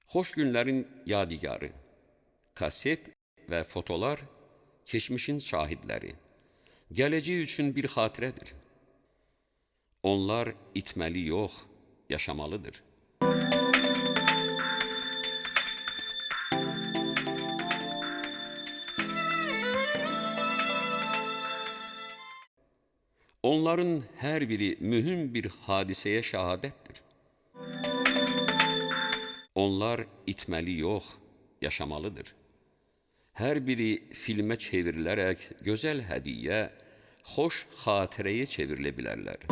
Xoş günlərin yadigarı, kaset və fotolar keçmişin şahidləri, gələcək üçün bir xatirədir. Onlar itməli yox, yaşamalıdır. Onların hər biri mühüm bir hadisəyə şahadətdir. Onlar itməli yox, yaşamalıdır. Hər biri filmə çevrilərək gözəl hədiyyə, xoş xatirəyə çevrilə bilərlər.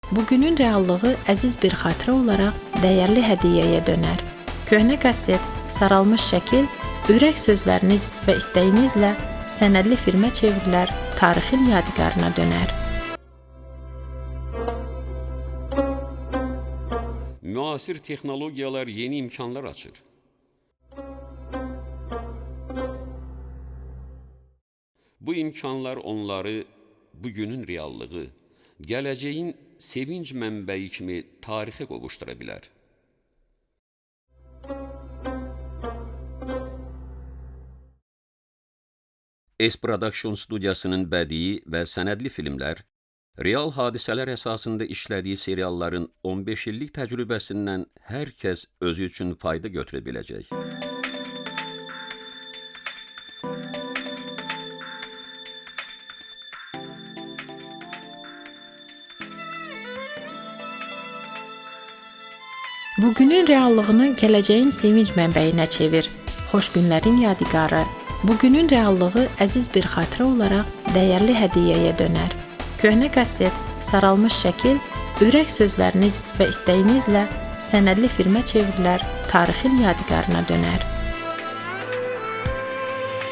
Bugünün reallığı əziz bir xatirə olaraq dəyərli hədiyyəyə dönər. Köhnə kaset, saralmış şəkil, ürək sözləriniz və istəyinizlə sənədli filmə çevrilər, tarixin yadigarına dönər. Müasir texnologiyalar yeni imkanlar açır. Bu imkanlar onları bugünün reallığı, gələcəyin sevinç mənbəyi kimi tarixə qovuşdura bilər. S-Production studiyasının bədii və sənədli filmlər, real hadisələr əsasında işlədiyi serialların 15 illik təcrübəsindən hər kəs özü üçün fayda götürə biləcək. Bugünün reallığını gələcəyin sevinç mənbəyinə çevir. Xoş günlərin yadigarı. Bugünün reallığı əziz bir xatirə olaraq dəyərli hədiyyəyə dönər. Köhnə kaset, saralmış şəkil, ürək sözləriniz və istəyinizlə sənədli filmə çevrilər, tarixin yadigarına dönər.